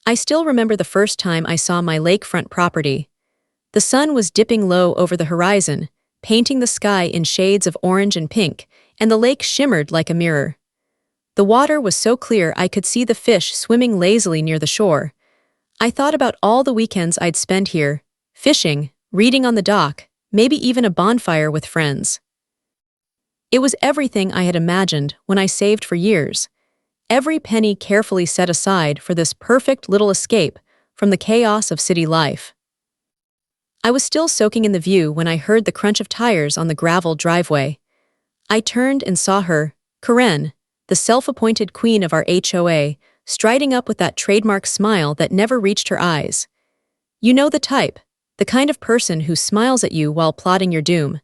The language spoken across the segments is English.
I still remember the first time I saw my lakefront property. The sun was dipping low over the horizon, painting the sky in shades of orange and pink, and the lake shimmered like a mirror. The water was so clear I could see the fish swimming lazily near the shore. I thought about all the weekends I'd spent here, fishing, reading on the dock, maybe even a bonfire with friends. It was everything I had imagined when I saved for years. Every penny carefully set aside for this perfect little escape from the chaos of city life. I was still soaking in the view when I heard the crunch of tires on the gravel driveway. I turned and saw her, Karen, the self-appointed queen of our HOA, striding up with that trademark smile that never reached her eyes. You know the type, the kind of person who smiles at you while plotting your doom.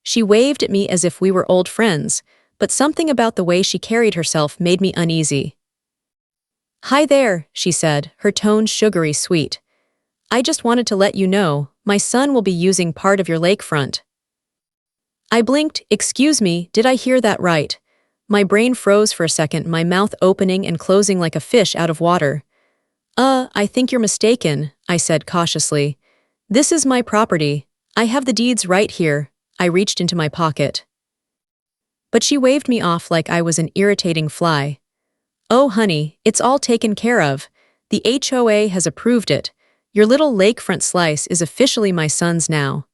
She waved at me as if we were old friends, but something about the way she carried herself made me uneasy. "Hi there," she said, her tone sugary sweet. "I just wanted to let you know, my son will be using part of your lakefront." I blinked. Excuse me, did I hear that right? My brain froze for a second, my mouth opening and closing like a fish out of water. I think you're mistaken," I said cautiously. "This is my property. I have the deeds right here." I reached into my pocket. But she waved me off like I was an irritating fly. "Oh honey, it's all taken care of. The HOA has approved it. Your little lakefront slice is officially my son's now."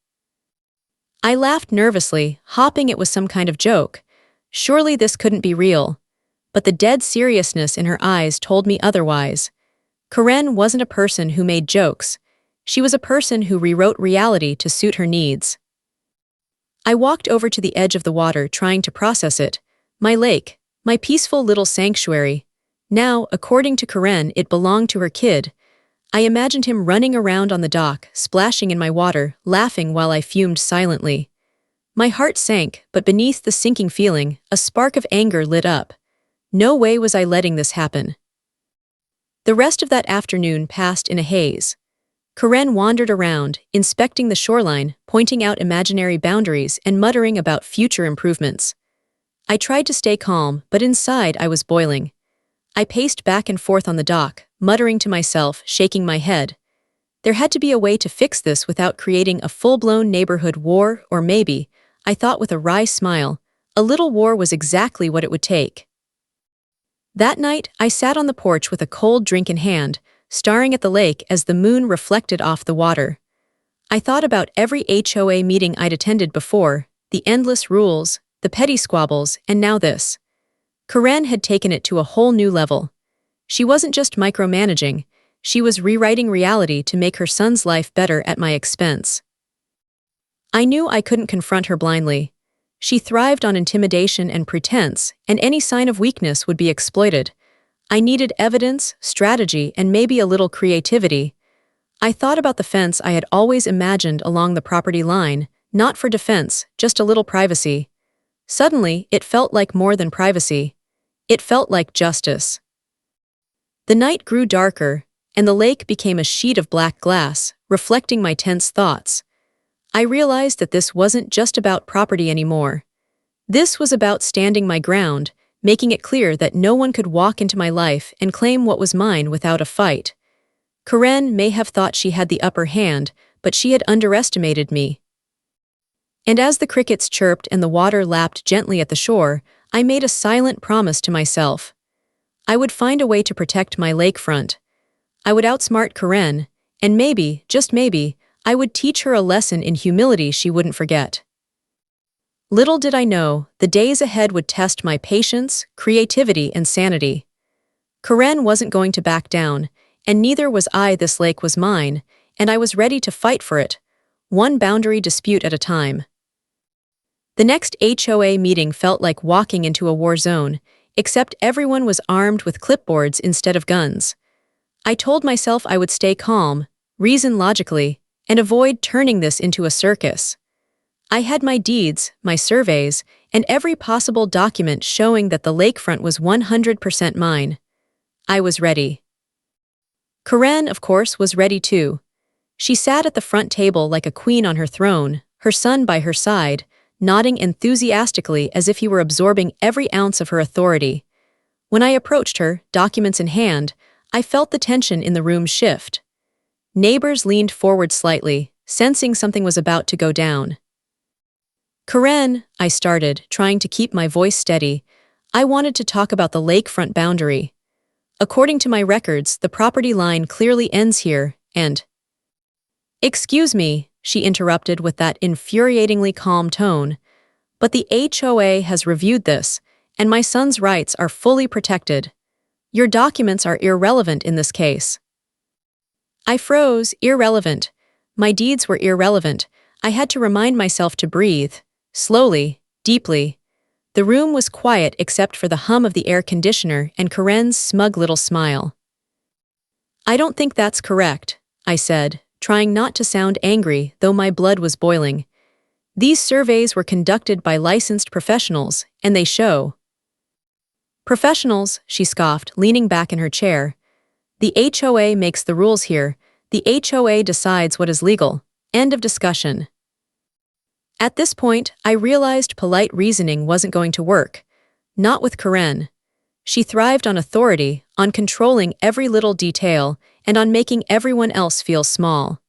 I laughed nervously, hoping it was some kind of joke. Surely this couldn't be real. But the dead seriousness in her eyes told me otherwise. Karen wasn't a person who made jokes. She was a person who rewrote reality to suit her needs. I walked over to the edge of the water, trying to process it. My lake, my peaceful little sanctuary. Now, according to Karen, it belonged to her kid. I imagined him running around on the dock, splashing in my water, laughing while I fumed silently. My heart sank, but beneath the sinking feeling, a spark of anger lit up. No way was I letting this happen. The rest of that afternoon passed in a haze. Karen wandered around, inspecting the shoreline, pointing out imaginary boundaries and muttering about future improvements. I tried to stay calm, but inside I was boiling. I paced back and forth on the dock, muttering to myself, shaking my head. There had to be a way to fix this without creating a full-blown neighborhood war, or maybe, I thought with a wry smile, a little war was exactly what it would take. That night, I sat on the porch with a cold drink in hand, staring at the lake as the moon reflected off the water. I thought about every HOA meeting I'd attended before, the endless rules, the petty squabbles, and now this. Karen had taken it to a whole new level. She wasn't just micromanaging, she was rewriting reality to make her son's life better at my expense. I knew I couldn't confront her blindly. She thrived on intimidation and pretense, and any sign of weakness would be exploited. I needed evidence, strategy, and maybe a little creativity. I thought about the fence I had always imagined along the property line, not for defense, just a little privacy. Suddenly, it felt like more than privacy. It felt like justice. The night grew darker, and the lake became a sheet of black glass, reflecting my tense thoughts. I realized that this wasn't just about property anymore. This was about standing my ground, making it clear that no one could walk into my life and claim what was mine without a fight. Karen may have thought she had the upper hand, but she had underestimated me. And as the crickets chirped and the water lapped gently at the shore, I made a silent promise to myself. I would find a way to protect my lakefront. I would outsmart Karen, and maybe, just maybe, I would teach her a lesson in humility she wouldn't forget. Little did I know, the days ahead would test my patience, creativity, and sanity. Karen wasn't going to back down, and neither was I. This lake was mine, and I was ready to fight for it, one boundary dispute at a time. The next HOA meeting felt like walking into a war zone, except everyone was armed with clipboards instead of guns. I told myself I would stay calm, reason logically, and avoid turning this into a circus. I had my deeds, my surveys, and every possible document showing that the lakefront was 100% mine. I was ready. Karen, of course, was ready too. She sat at the front table like a queen on her throne, her son by her side, nodding enthusiastically as if he were absorbing every ounce of her authority. When I approached her, documents in hand, I felt the tension in the room shift. Neighbors leaned forward slightly, sensing something was about to go down. "Karen," I started, trying to keep my voice steady. I wanted to talk about the lakefront boundary. According to my records, the property line clearly ends here, and— "Excuse me," she interrupted with that infuriatingly calm tone, "but the HOA has reviewed this, and my son's rights are fully protected. Your documents are irrelevant in this case." I froze. Irrelevant. My deeds were irrelevant. I had to remind myself to breathe. Slowly, deeply. The room was quiet except for the hum of the air conditioner and Karen's smug little smile. "I don't think that's correct," I said, trying not to sound angry, though my blood was boiling. "These surveys were conducted by licensed professionals, and they show—" "Professionals," she scoffed, leaning back in her chair. "The HOA makes the rules here. The HOA decides what is legal. End of discussion." At this point, I realized polite reasoning wasn't going to work. Not with Karen. She thrived on authority, on controlling every little detail, and on making everyone else feel small.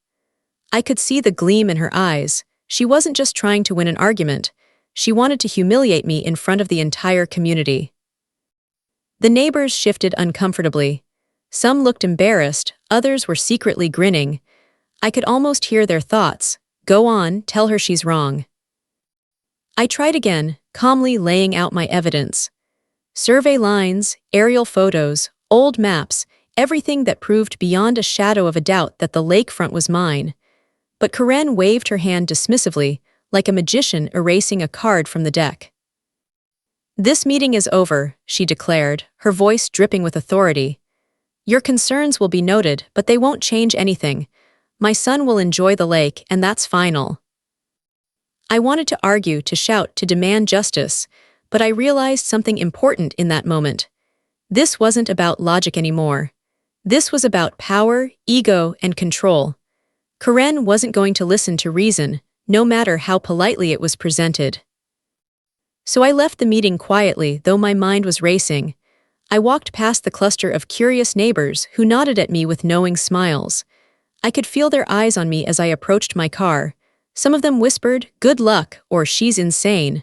I could see the gleam in her eyes. She wasn't just trying to win an argument. She wanted to humiliate me in front of the entire community. The neighbors shifted uncomfortably. Some looked embarrassed, others were secretly grinning. I could almost hear their thoughts. "Go on, tell her she's wrong." I tried again, calmly laying out my evidence. Survey lines, aerial photos, old maps, everything that proved beyond a shadow of a doubt that the lakefront was mine. But Karen waved her hand dismissively, like a magician erasing a card from the deck. "This meeting is over," she declared, her voice dripping with authority. "Your concerns will be noted, but they won't change anything. My son will enjoy the lake, and that's final." I wanted to argue, to shout, to demand justice, but I realized something important in that moment. This wasn't about logic anymore. This was about power, ego, and control. Karen wasn't going to listen to reason, no matter how politely it was presented. So I left the meeting quietly, though my mind was racing. I walked past the cluster of curious neighbors who nodded at me with knowing smiles. I could feel their eyes on me as I approached my car. Some of them whispered, "Good luck," or "She's insane."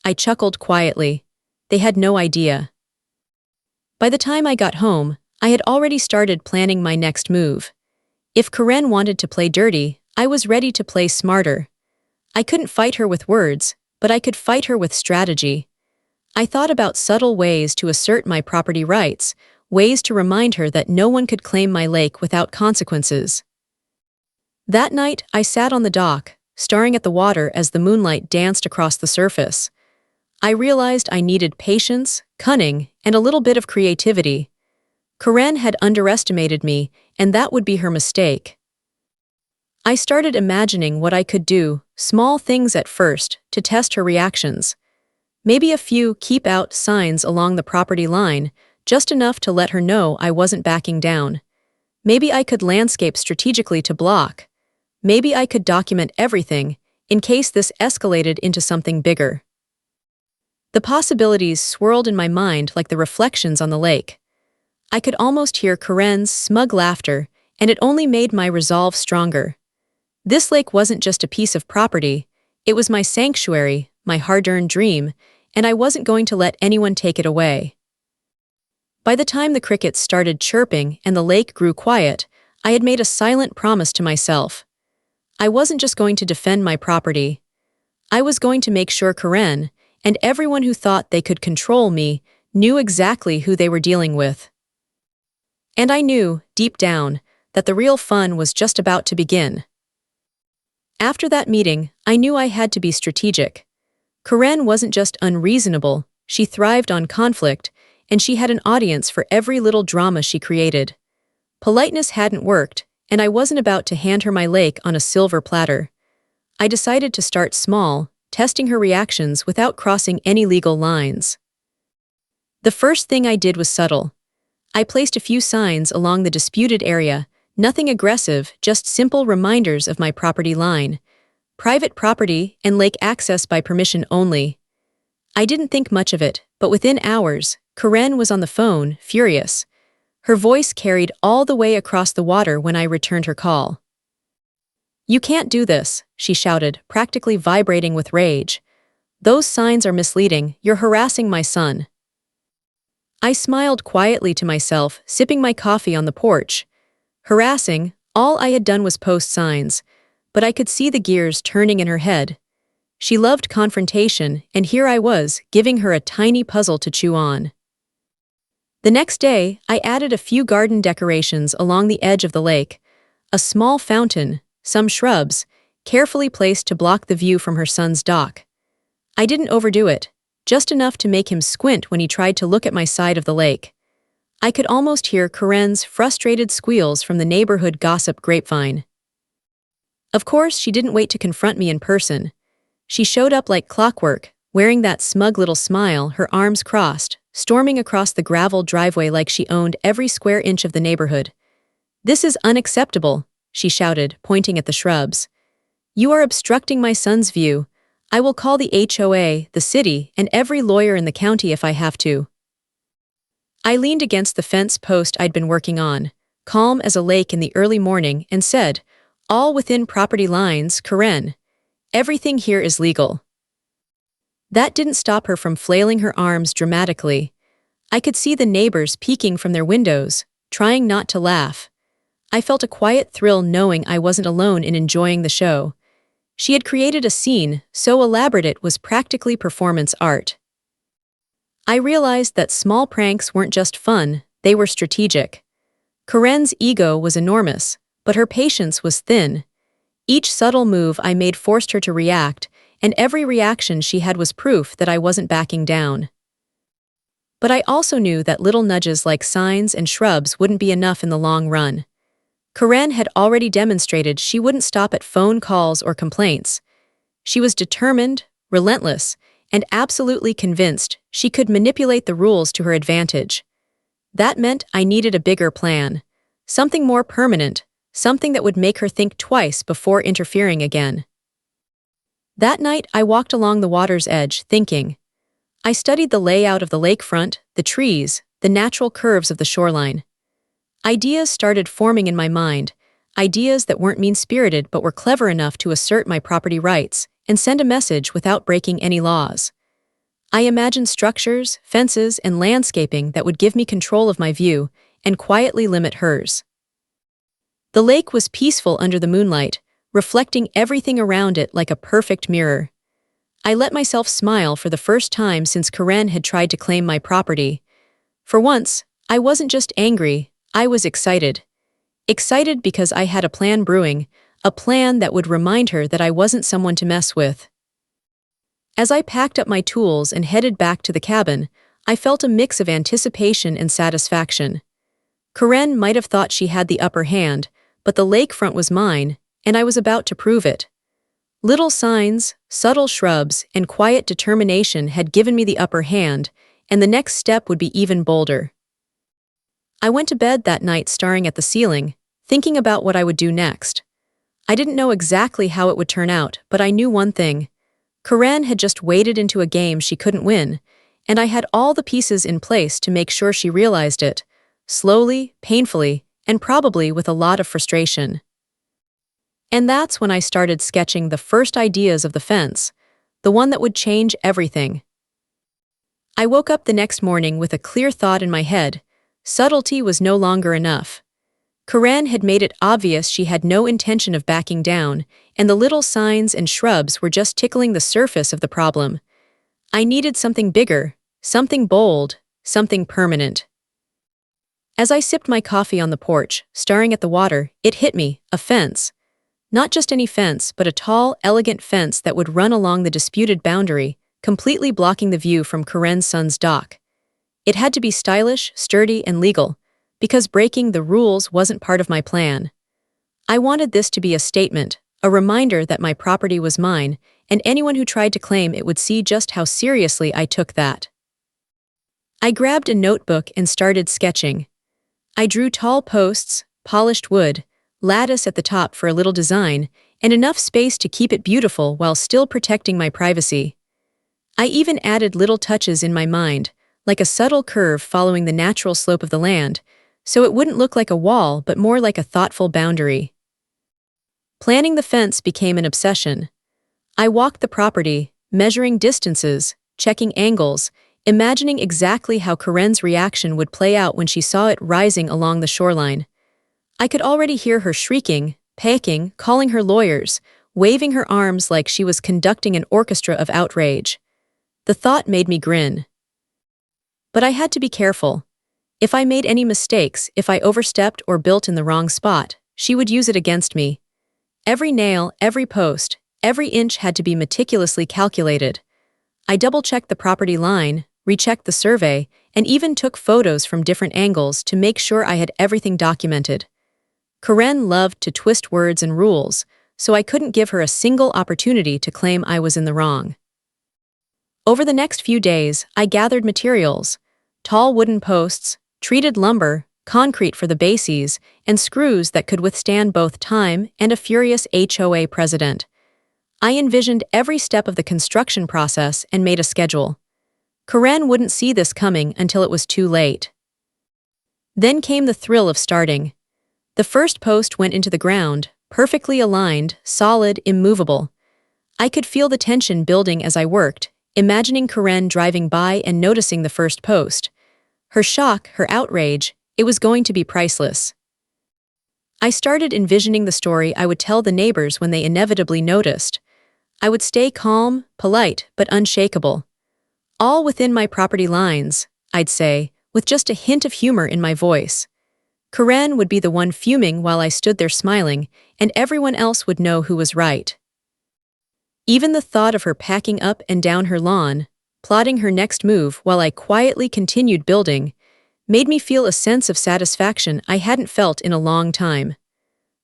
I chuckled quietly. They had no idea. By the time I got home, I had already started planning my next move. If Karen wanted to play dirty, I was ready to play smarter. I couldn't fight her with words, but I could fight her with strategy. I thought about subtle ways to assert my property rights, ways to remind her that no one could claim my lake without consequences. That night, I sat on the dock, staring at the water as the moonlight danced across the surface. I realized I needed patience, cunning, and a little bit of creativity. Karen had underestimated me, and that would be her mistake. I started imagining what I could do, small things at first, to test her reactions. Maybe a few "keep out" signs along the property line, just enough to let her know I wasn't backing down. Maybe I could landscape strategically to block. Maybe I could document everything, in case this escalated into something bigger. The possibilities swirled in my mind like the reflections on the lake. I could almost hear Karen's smug laughter, and it only made my resolve stronger. This lake wasn't just a piece of property, it was my sanctuary, my hard-earned dream, and I wasn't going to let anyone take it away. By the time the crickets started chirping and the lake grew quiet, I had made a silent promise to myself. I wasn't just going to defend my property. I was going to make sure Karen, and everyone who thought they could control me, knew exactly who they were dealing with. And I knew, deep down, that the real fun was just about to begin. After that meeting, I knew I had to be strategic. Karen wasn't just unreasonable, she thrived on conflict, and she had an audience for every little drama she created. Politeness hadn't worked, and I wasn't about to hand her my lake on a silver platter. I decided to start small, testing her reactions without crossing any legal lines. The first thing I did was subtle. I placed a few signs along the disputed area, nothing aggressive, just simple reminders of my property line. Private property and lake access by permission only. I didn't think much of it, but within hours, Karen was on the phone, furious. Her voice carried all the way across the water when I returned her call. "You can't do this," she shouted, practically vibrating with rage. "Those signs are misleading. You're harassing my son." I smiled quietly to myself, sipping my coffee on the porch. Harassing, all I had done was post signs, but I could see the gears turning in her head. She loved confrontation, and here I was, giving her a tiny puzzle to chew on. The next day, I added a few garden decorations along the edge of the lake, a small fountain, some shrubs, carefully placed to block the view from her son's dock. I didn't overdo it, just enough to make him squint when he tried to look at my side of the lake. I could almost hear Karen's frustrated squeals from the neighborhood gossip grapevine. Of course, she didn't wait to confront me in person. She showed up like clockwork, wearing that smug little smile, her arms crossed, storming across the gravel driveway like she owned every square inch of the neighborhood. "This is unacceptable," she shouted, pointing at the shrubs. "You are obstructing my son's view. I will call the HOA, the city, and every lawyer in the county if I have to." I leaned against the fence post I'd been working on, calm as a lake in the early morning, and said, "All within property lines, Karen. Everything here is legal." That didn't stop her from flailing her arms dramatically. I could see the neighbors peeking from their windows, trying not to laugh. I felt a quiet thrill knowing I wasn't alone in enjoying the show. She had created a scene so elaborate it was practically performance art. I realized that small pranks weren't just fun, they were strategic. Karen's ego was enormous, but her patience was thin. Each subtle move I made forced her to react, and every reaction she had was proof that I wasn't backing down. But I also knew that little nudges like signs and shrubs wouldn't be enough in the long run. Karen had already demonstrated she wouldn't stop at phone calls or complaints. She was determined, relentless, and absolutely convinced she could manipulate the rules to her advantage. That meant I needed a bigger plan, something more permanent, something that would make her think twice before interfering again. That night, I walked along the water's edge, thinking. I studied the layout of the lakefront, the trees, the natural curves of the shoreline. Ideas started forming in my mind, ideas that weren't mean-spirited but were clever enough to assert my property rights and send a message without breaking any laws. I imagined structures, fences, and landscaping that would give me control of my view and quietly limit hers. The lake was peaceful under the moonlight, reflecting everything around it like a perfect mirror. I let myself smile for the first time since Karen had tried to claim my property. For once, I wasn't just angry, I was excited. Excited because I had a plan brewing, a plan that would remind her that I wasn't someone to mess with. As I packed up my tools and headed back to the cabin, I felt a mix of anticipation and satisfaction. Karen might have thought she had the upper hand, but the lakefront was mine, and I was about to prove it. Little signs, subtle shrubs, and quiet determination had given me the upper hand, and the next step would be even bolder. I went to bed that night staring at the ceiling, thinking about what I would do next. I didn't know exactly how it would turn out, but I knew one thing. Karen had just waded into a game she couldn't win, and I had all the pieces in place to make sure she realized it, slowly, painfully, and probably with a lot of frustration. And that's when I started sketching the first ideas of the fence, the one that would change everything. I woke up the next morning with a clear thought in my head. Subtlety was no longer enough. Karen had made it obvious she had no intention of backing down, and the little signs and shrubs were just tickling the surface of the problem. I needed something bigger, something bold, something permanent. As I sipped my coffee on the porch, staring at the water, it hit me, a fence. Not just any fence, but a tall, elegant fence that would run along the disputed boundary, completely blocking the view from Karen's son's dock. It had to be stylish, sturdy, and legal, because breaking the rules wasn't part of my plan. I wanted this to be a statement, a reminder that my property was mine, and anyone who tried to claim it would see just how seriously I took that. I grabbed a notebook and started sketching. I drew tall posts, polished wood, lattice at the top for a little design, and enough space to keep it beautiful while still protecting my privacy. I even added little touches in my mind, like a subtle curve following the natural slope of the land, so it wouldn't look like a wall but more like a thoughtful boundary. Planning the fence became an obsession. I walked the property, measuring distances, checking angles, imagining exactly how Karen's reaction would play out when she saw it rising along the shoreline. I could already hear her shrieking, panicking, calling her lawyers, waving her arms like she was conducting an orchestra of outrage. The thought made me grin. But I had to be careful. If I made any mistakes, if I overstepped or built in the wrong spot, she would use it against me. Every nail, every post, every inch had to be meticulously calculated. I double-checked the property line, rechecked the survey, and even took photos from different angles to make sure I had everything documented. Karen loved to twist words and rules, so I couldn't give her a single opportunity to claim I was in the wrong. Over the next few days, I gathered materials: tall wooden posts, treated lumber, concrete for the bases, and screws that could withstand both time and a furious HOA president. I envisioned every step of the construction process and made a schedule. Karen wouldn't see this coming until it was too late. Then came the thrill of starting. The first post went into the ground, perfectly aligned, solid, immovable. I could feel the tension building as I worked, imagining Karen driving by and noticing the first post. Her shock, her outrage, it was going to be priceless. I started envisioning the story I would tell the neighbors when they inevitably noticed. I would stay calm, polite, but unshakable. All within my property lines, I'd say, with just a hint of humor in my voice. Karen would be the one fuming while I stood there smiling, and everyone else would know who was right. Even the thought of her packing up and down her lawn, plotting her next move while I quietly continued building, made me feel a sense of satisfaction I hadn't felt in a long time.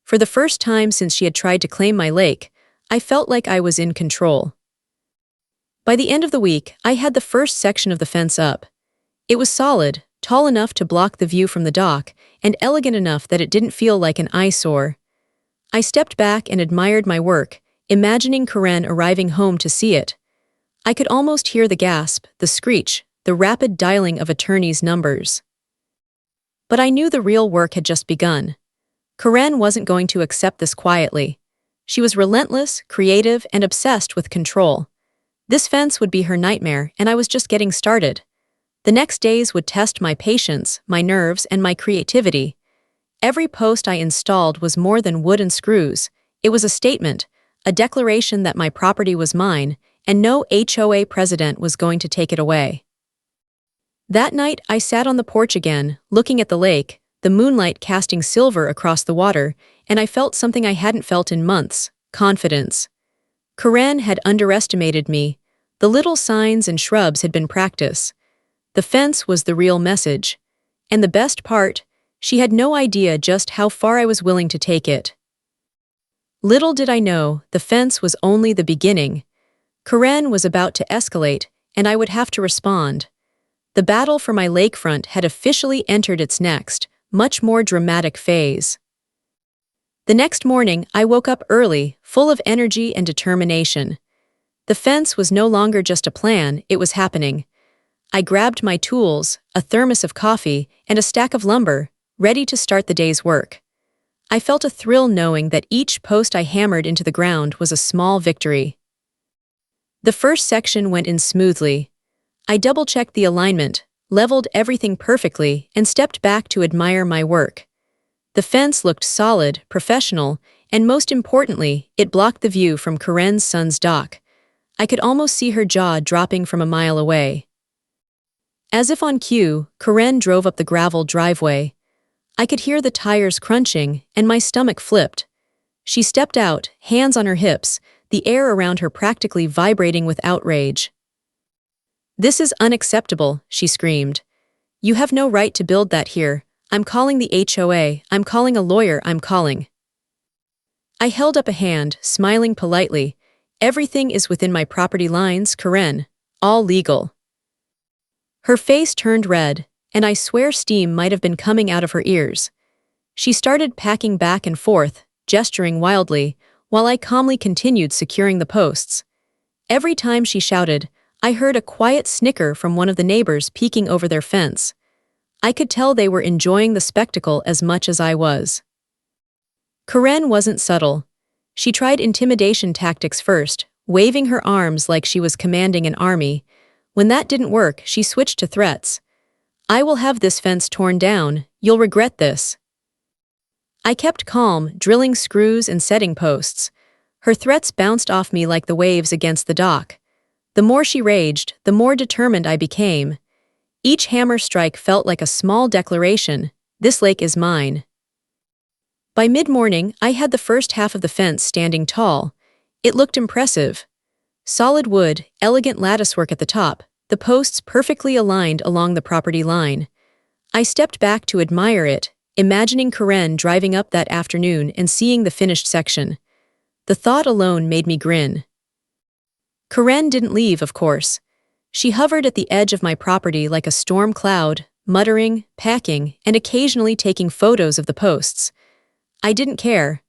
For the first time since she had tried to claim my lake, I felt like I was in control. By the end of the week, I had the first section of the fence up. It was solid, tall enough to block the view from the dock, and elegant enough that it didn't feel like an eyesore. I stepped back and admired my work, imagining Karen arriving home to see it. I could almost hear the gasp, the screech, the rapid dialing of attorneys' numbers. But I knew the real work had just begun. Karen wasn't going to accept this quietly. She was relentless, creative, and obsessed with control. This fence would be her nightmare, and I was just getting started. The next days would test my patience, my nerves, and my creativity. Every post I installed was more than wood and screws. It was a statement, a declaration that my property was mine, and no HOA president was going to take it away. That night, I sat on the porch again, looking at the lake, the moonlight casting silver across the water, and I felt something I hadn't felt in months: confidence. Karen had underestimated me. The little signs and shrubs had been practice. The fence was the real message. And the best part, she had no idea just how far I was willing to take it. Little did I know, the fence was only the beginning. Karen was about to escalate, and I would have to respond. The battle for my lakefront had officially entered its next, much more dramatic phase. The next morning, I woke up early, full of energy and determination. The fence was no longer just a plan, it was happening. I grabbed my tools, a thermos of coffee, and a stack of lumber, ready to start the day's work. I felt a thrill knowing that each post I hammered into the ground was a small victory. The first section went in smoothly. I double-checked the alignment, leveled everything perfectly, and stepped back to admire my work. The fence looked solid, professional, and most importantly, it blocked the view from Karen's son's dock. I could almost see her jaw dropping from a mile away. As if on cue, Karen drove up the gravel driveway. I could hear the tires crunching, and my stomach flipped. She stepped out, hands on her hips, the air around her practically vibrating with outrage. "This is unacceptable," she screamed. "You have no right to build that here. I'm calling the HOA, I'm calling a lawyer, I'm calling." I held up a hand, smiling politely. "Everything is within my property lines, Karen. All legal." Her face turned red, and I swear steam might have been coming out of her ears. She started packing back and forth, gesturing wildly, while I calmly continued securing the posts. Every time she shouted, I heard a quiet snicker from one of the neighbors peeking over their fence. I could tell they were enjoying the spectacle as much as I was. Karen wasn't subtle. She tried intimidation tactics first, waving her arms like she was commanding an army. When that didn't work, she switched to threats. "I will have this fence torn down, you'll regret this." I kept calm, drilling screws and setting posts. Her threats bounced off me like the waves against the dock. The more she raged, the more determined I became. Each hammer strike felt like a small declaration: this lake is mine. By mid-morning, I had the first half of the fence standing tall. It looked impressive. Solid wood, elegant latticework at the top, the posts perfectly aligned along the property line. I stepped back to admire it, imagining Karen driving up that afternoon and seeing the finished section. The thought alone made me grin. Karen didn't leave, of course. She hovered at the edge of my property like a storm cloud, muttering, packing, and occasionally taking photos of the posts. I didn't care.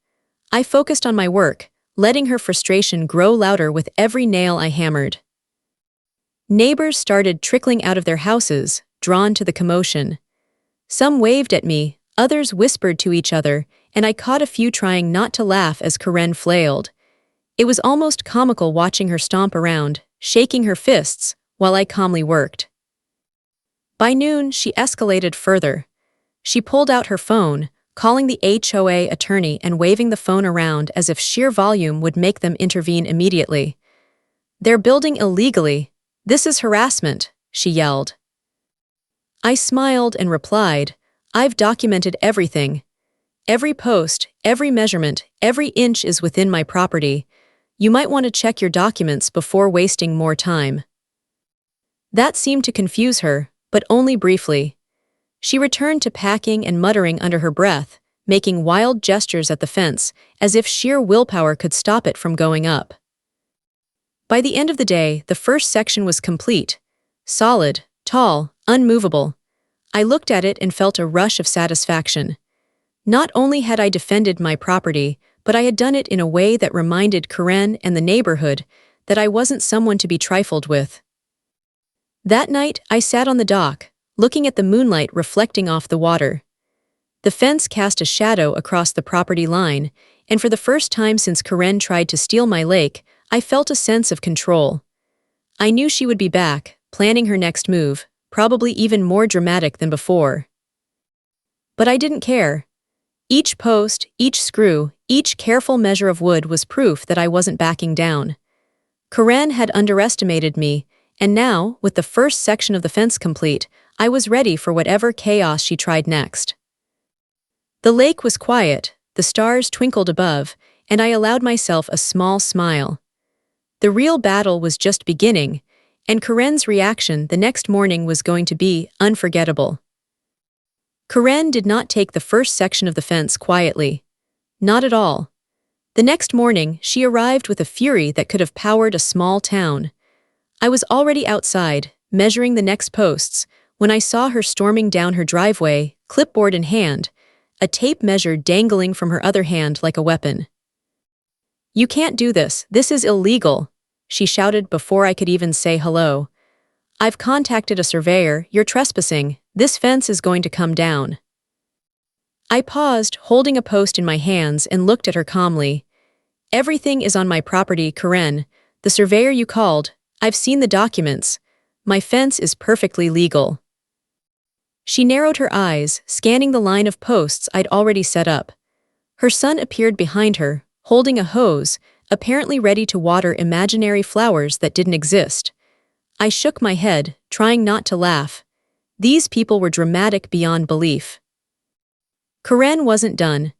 I focused on my work, letting her frustration grow louder with every nail I hammered. Neighbors started trickling out of their houses, drawn to the commotion. Some waved at me, others whispered to each other, and I caught a few trying not to laugh as Karen flailed. It was almost comical watching her stomp around, shaking her fists, while I calmly worked. By noon, she escalated further. She pulled out her phone, calling the HOA attorney and waving the phone around as if sheer volume would make them intervene immediately. "They're building illegally. This is harassment," she yelled. I smiled and replied, "I've documented everything. Every post, every measurement, every inch is within my property. You might want to check your documents before wasting more time." That seemed to confuse her, but only briefly. She returned to packing and muttering under her breath, making wild gestures at the fence, as if sheer willpower could stop it from going up. By the end of the day, the first section was complete. Solid, tall, unmovable. I looked at it and felt a rush of satisfaction. Not only had I defended my property, but I had done it in a way that reminded Karen and the neighborhood that I wasn't someone to be trifled with. That night, I sat on the dock, looking at the moonlight reflecting off the water. The fence cast a shadow across the property line, and for the first time since Karen tried to steal my lake, I felt a sense of control. I knew she would be back, planning her next move, probably even more dramatic than before. But I didn't care. Each post, each screw, each careful measure of wood was proof that I wasn't backing down. Karen had underestimated me, and now, with the first section of the fence complete, I was ready for whatever chaos she tried next. The lake was quiet, the stars twinkled above, and I allowed myself a small smile. The real battle was just beginning, and Karen's reaction the next morning was going to be unforgettable. Karen did not take the first section of the fence quietly. Not at all. The next morning, she arrived with a fury that could have powered a small town. I was already outside, measuring the next posts, when I saw her storming down her driveway, clipboard in hand, a tape measure dangling from her other hand like a weapon. "You can't do this, this is illegal," she shouted before I could even say hello. "I've contacted a surveyor, you're trespassing, this fence is going to come down." I paused, holding a post in my hands, and looked at her calmly. "Everything is on my property, Karen. The surveyor you called, I've seen the documents. My fence is perfectly legal." She narrowed her eyes, scanning the line of posts I'd already set up. Her son appeared behind her, holding a hose, apparently ready to water imaginary flowers that didn't exist. I shook my head, trying not to laugh. These people were dramatic beyond belief. Karen wasn't done.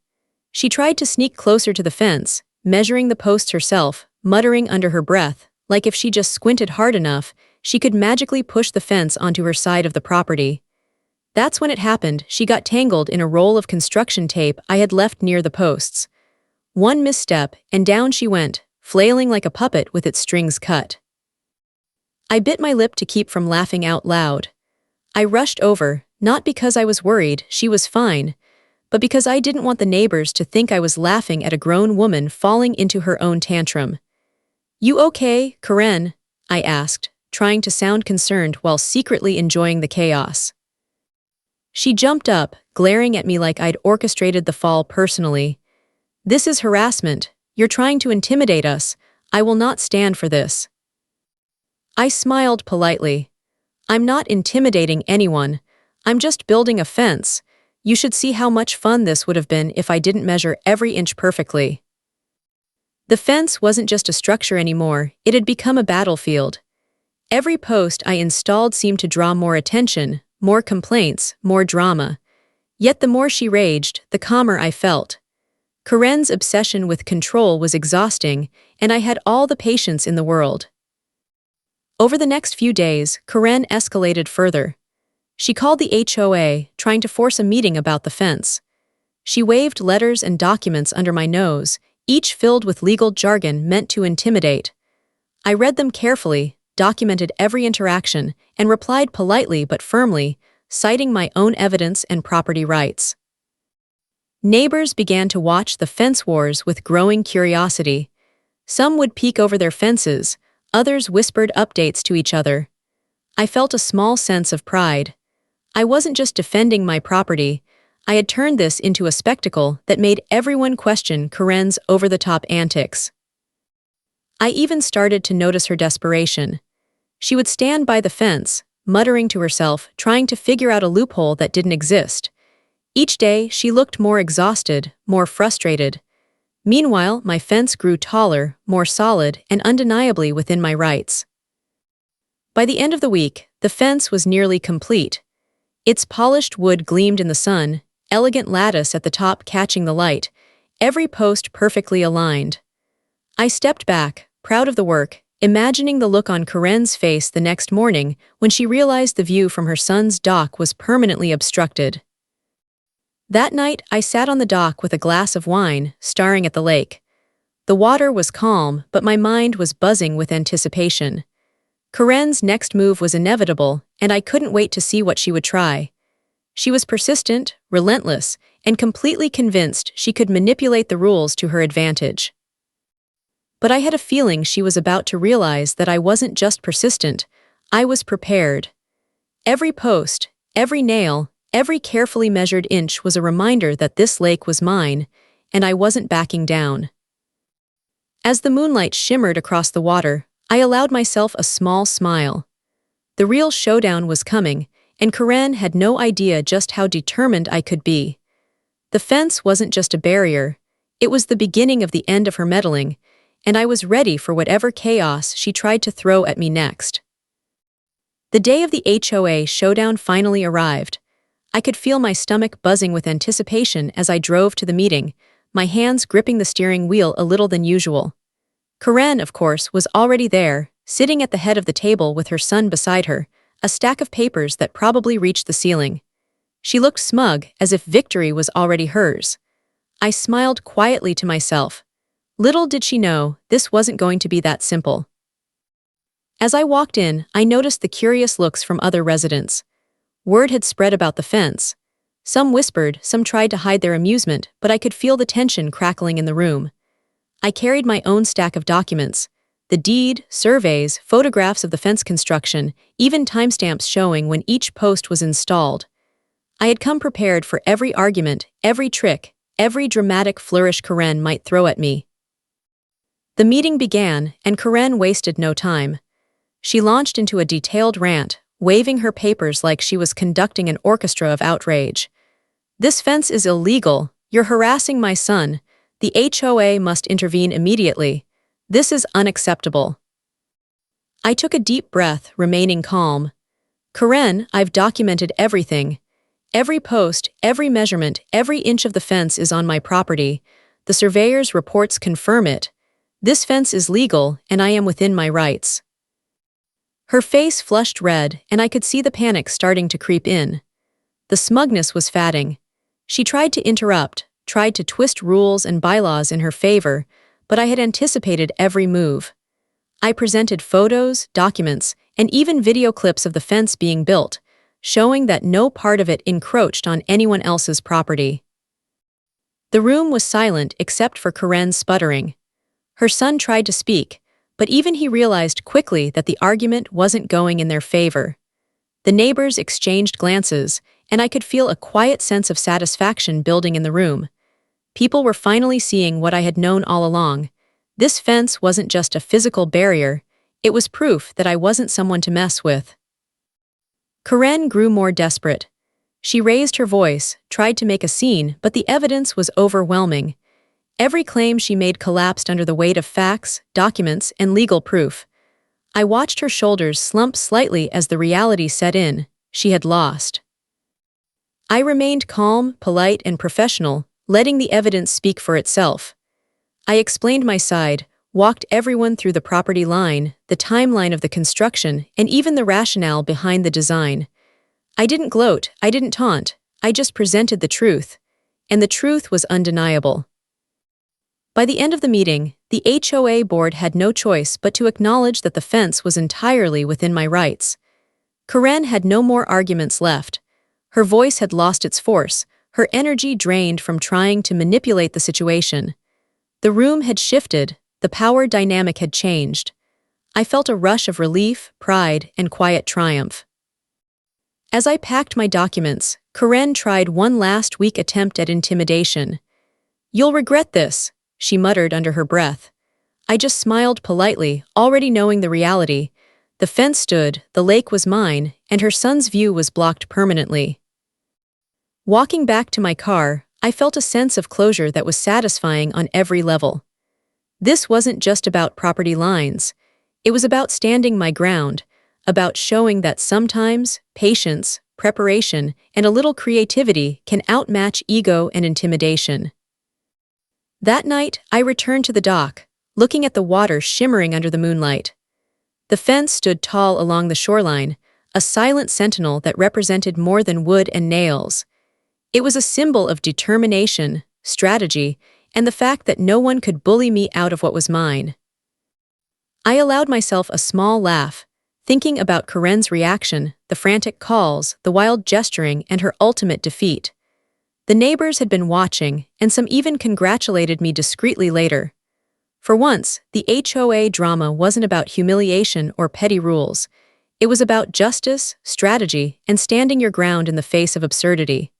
She tried to sneak closer to the fence, measuring the posts herself, muttering under her breath, like if she just squinted hard enough, she could magically push the fence onto her side of the property. That's when it happened. She got tangled in a roll of construction tape I had left near the posts. One misstep, and down she went, flailing like a puppet with its strings cut. I bit my lip to keep from laughing out loud. I rushed over, not because I was worried, she was fine, but because I didn't want the neighbors to think I was laughing at a grown woman falling into her own tantrum. "You okay, Karen?" I asked, trying to sound concerned while secretly enjoying the chaos. She jumped up, glaring at me like I'd orchestrated the fall personally. "This is harassment. You're trying to intimidate us. I will not stand for this." I smiled politely. "I'm not intimidating anyone. I'm just building a fence. You should see how much fun this would have been if I didn't measure every inch perfectly." The fence wasn't just a structure anymore, it had become a battlefield. Every post I installed seemed to draw more attention, more complaints, more drama. Yet the more she raged, the calmer I felt. Karen's obsession with control was exhausting, and I had all the patience in the world. Over the next few days, Karen escalated further. She called the HOA, trying to force a meeting about the fence. She waved letters and documents under my nose, each filled with legal jargon meant to intimidate. I read them carefully, documented every interaction, and replied politely but firmly, citing my own evidence and property rights. Neighbors began to watch the fence wars with growing curiosity. Some would peek over their fences, others whispered updates to each other. I felt a small sense of pride. I wasn't just defending my property, I had turned this into a spectacle that made everyone question Karen's over-the-top antics. I even started to notice her desperation. She would stand by the fence, muttering to herself, trying to figure out a loophole that didn't exist. Each day, she looked more exhausted, more frustrated. Meanwhile, my fence grew taller, more solid, and undeniably within my rights. By the end of the week, the fence was nearly complete. Its polished wood gleamed in the sun, elegant lattice at the top catching the light, every post perfectly aligned. I stepped back, proud of the work, imagining the look on Karen's face the next morning when she realized the view from her son's dock was permanently obstructed. That night, I sat on the dock with a glass of wine, staring at the lake. The water was calm, but my mind was buzzing with anticipation. Karen's next move was inevitable, and I couldn't wait to see what she would try. She was persistent, relentless, and completely convinced she could manipulate the rules to her advantage. But I had a feeling she was about to realize that I wasn't just persistent, I was prepared. Every post, every nail, every carefully measured inch was a reminder that this lake was mine, and I wasn't backing down. As the moonlight shimmered across the water, I allowed myself a small smile. The real showdown was coming, and Karen had no idea just how determined I could be. The fence wasn't just a barrier, it was the beginning of the end of her meddling, and I was ready for whatever chaos she tried to throw at me next. The day of the HOA showdown finally arrived. I could feel my stomach buzzing with anticipation as I drove to the meeting, my hands gripping the steering wheel a little than usual. Karen, of course, was already there, sitting at the head of the table with her son beside her, a stack of papers that probably reached the ceiling. She looked smug, as if victory was already hers. I smiled quietly to myself. Little did she know, this wasn't going to be that simple. As I walked in, I noticed the curious looks from other residents. Word had spread about the fence. Some whispered, some tried to hide their amusement, but I could feel the tension crackling in the room. I carried my own stack of documents. The deed, surveys, photographs of the fence construction, even timestamps showing when each post was installed. I had come prepared for every argument, every trick, every dramatic flourish Karen might throw at me. The meeting began, and Karen wasted no time. She launched into a detailed rant, waving her papers like she was conducting an orchestra of outrage. "This fence is illegal. You're harassing my son. The HOA must intervene immediately. This is unacceptable." I took a deep breath, remaining calm. "Karen, I've documented everything. Every post, every measurement, every inch of the fence is on my property. The surveyor's reports confirm it. This fence is legal, and I am within my rights." Her face flushed red, and I could see the panic starting to creep in. The smugness was fatting. She tried to interrupt, tried to twist rules and bylaws in her favor, but I had anticipated every move. I presented photos, documents, and even video clips of the fence being built, showing that no part of it encroached on anyone else's property. The room was silent except for Karen's sputtering. Her son tried to speak, but even he realized quickly that the argument wasn't going in their favor. The neighbors exchanged glances, and I could feel a quiet sense of satisfaction building in the room. People were finally seeing what I had known all along. This fence wasn't just a physical barrier, it was proof that I wasn't someone to mess with. Karen grew more desperate. She raised her voice, tried to make a scene, but the evidence was overwhelming. Every claim she made collapsed under the weight of facts, documents, and legal proof. I watched her shoulders slump slightly as the reality set in. She had lost. I remained calm, polite, and professional, letting the evidence speak for itself. I explained my side, walked everyone through the property line, the timeline of the construction, and even the rationale behind the design. I didn't gloat, I didn't taunt, I just presented the truth. And the truth was undeniable. By the end of the meeting, the HOA board had no choice but to acknowledge that the fence was entirely within my rights. Karen had no more arguments left. Her voice had lost its force, her energy drained from trying to manipulate the situation. The room had shifted, the power dynamic had changed. I felt a rush of relief, pride, and quiet triumph. As I packed my documents, Karen tried one last weak attempt at intimidation. "You'll regret this," she muttered under her breath. I just smiled politely, already knowing the reality. The fence stood, the lake was mine, and her son's view was blocked permanently. Walking back to my car, I felt a sense of closure that was satisfying on every level. This wasn't just about property lines. It was about standing my ground, about showing that sometimes patience, preparation, and a little creativity can outmatch ego and intimidation. That night, I returned to the dock, looking at the water shimmering under the moonlight. The fence stood tall along the shoreline, a silent sentinel that represented more than wood and nails. It was a symbol of determination, strategy, and the fact that no one could bully me out of what was mine. I allowed myself a small laugh, thinking about Karen's reaction, the frantic calls, the wild gesturing, and her ultimate defeat. The neighbors had been watching, and some even congratulated me discreetly later. For once, the HOA drama wasn't about humiliation or petty rules. It was about justice, strategy, and standing your ground in the face of absurdity.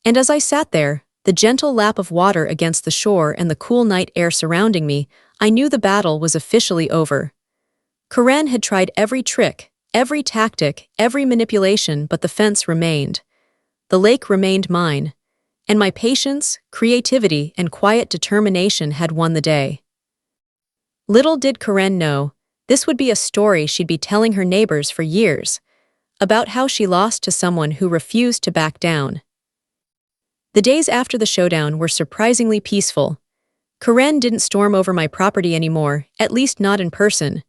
And as I sat there, the gentle lap of water against the shore and the cool night air surrounding me, I knew the battle was officially over. Karen had tried every trick, every tactic, every manipulation, but the fence remained. The lake remained mine, and my patience, creativity, and quiet determination had won the day. Little did Karen know, this would be a story she'd be telling her neighbors for years, about how she lost to someone who refused to back down. The days after the showdown were surprisingly peaceful. Karen didn't storm over my property anymore, at least not in person.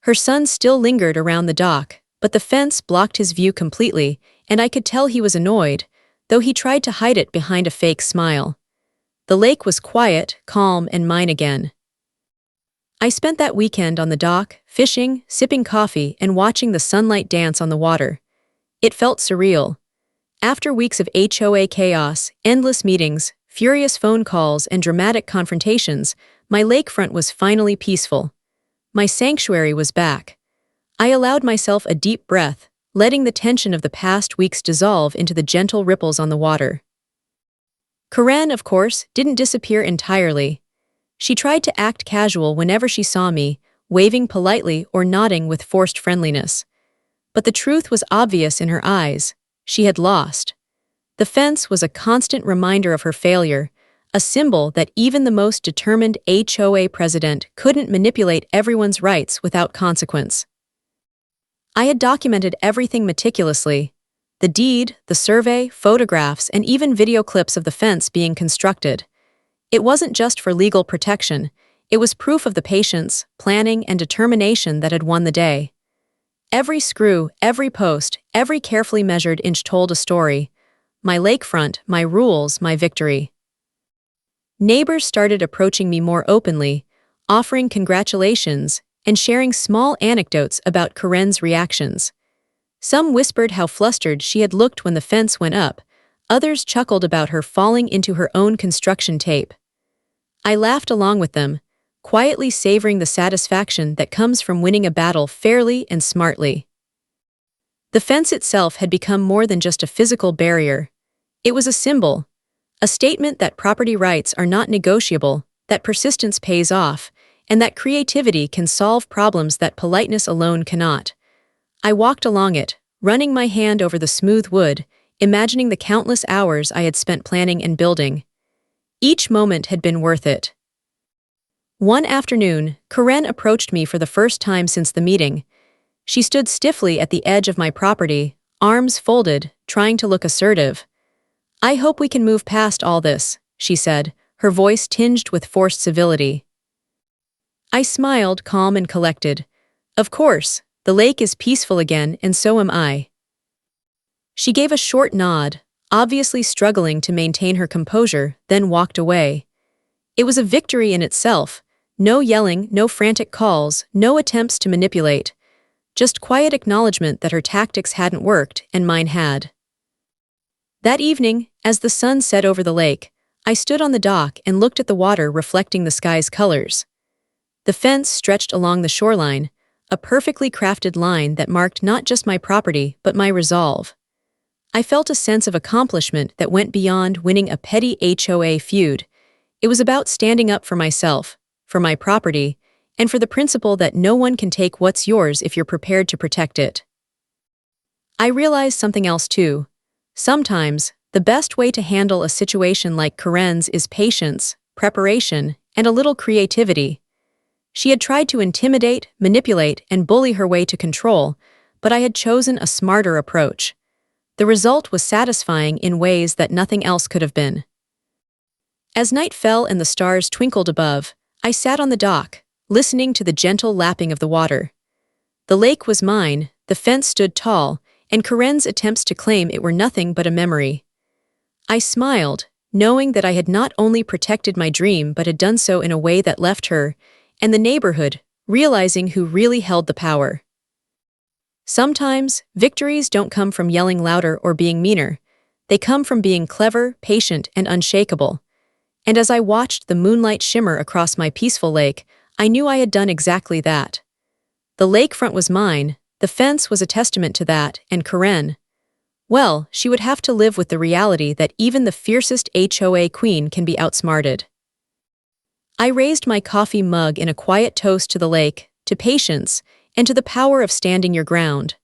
Her son still lingered around the dock, but the fence blocked his view completely, and I could tell he was annoyed, though he tried to hide it behind a fake smile. The lake was quiet, calm, and mine again. I spent that weekend on the dock, fishing, sipping coffee, and watching the sunlight dance on the water. It felt surreal. After weeks of HOA chaos, endless meetings, furious phone calls, and dramatic confrontations, my lakefront was finally peaceful. My sanctuary was back. I allowed myself a deep breath, letting the tension of the past weeks dissolve into the gentle ripples on the water. Karen, of course, didn't disappear entirely. She tried to act casual whenever she saw me, waving politely or nodding with forced friendliness. But the truth was obvious in her eyes. She had lost. The fence was a constant reminder of her failure, a symbol that even the most determined HOA president couldn't manipulate everyone's rights without consequence. I had documented everything meticulously: the deed, the survey, photographs, and even video clips of the fence being constructed. It wasn't just for legal protection, it was proof of the patience, planning, and determination that had won the day. Every screw, every post, every carefully measured inch told a story. My lakefront, my rules, my victory. Neighbors started approaching me more openly, offering congratulations, and sharing small anecdotes about Karen's reactions. Some whispered how flustered she had looked when the fence went up, others chuckled about her falling into her own construction tape. I laughed along with them, quietly savoring the satisfaction that comes from winning a battle fairly and smartly. The fence itself had become more than just a physical barrier. It was a symbol, a statement that property rights are not negotiable, that persistence pays off, and that creativity can solve problems that politeness alone cannot. I walked along it, running my hand over the smooth wood, imagining the countless hours I had spent planning and building. Each moment had been worth it. One afternoon, Karen approached me for the first time since the meeting. She stood stiffly at the edge of my property, arms folded, trying to look assertive. "I hope we can move past all this," she said, her voice tinged with forced civility. I smiled, calm and collected. "Of course, the lake is peaceful again, and so am I." She gave a short nod, obviously struggling to maintain her composure, then walked away. It was a victory in itself. No yelling, no frantic calls, no attempts to manipulate. Just quiet acknowledgement that her tactics hadn't worked and mine had. That evening, as the sun set over the lake, I stood on the dock and looked at the water reflecting the sky's colors. The fence stretched along the shoreline, a perfectly crafted line that marked not just my property but my resolve. I felt a sense of accomplishment that went beyond winning a petty HOA feud. It was about standing up for myself, for my property, and for the principle that no one can take what's yours if you're prepared to protect it. I realized something else too. Sometimes, the best way to handle a situation like Karen's is patience, preparation, and a little creativity. She had tried to intimidate, manipulate, and bully her way to control, but I had chosen a smarter approach. The result was satisfying in ways that nothing else could have been. As night fell and the stars twinkled above, I sat on the dock, listening to the gentle lapping of the water. The lake was mine, the fence stood tall, and Karen's attempts to claim it were nothing but a memory. I smiled, knowing that I had not only protected my dream but had done so in a way that left her, and the neighborhood, realizing who really held the power. Sometimes, victories don't come from yelling louder or being meaner. They come from being clever, patient, and unshakable. And as I watched the moonlight shimmer across my peaceful lake, I knew I had done exactly that. The lakefront was mine, the fence was a testament to that, and Karen, well, she would have to live with the reality that even the fiercest HOA queen can be outsmarted. I raised my coffee mug in a quiet toast to the lake, to patience, and to the power of standing your ground.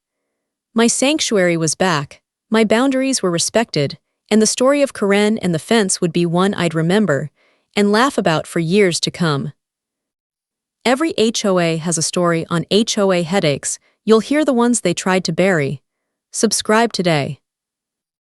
My sanctuary was back, my boundaries were respected, and the story of Karen and the fence would be one I'd remember and laugh about for years to come. Every HOA has a story on HOA Headaches. You'll hear the ones they tried to bury. Subscribe today.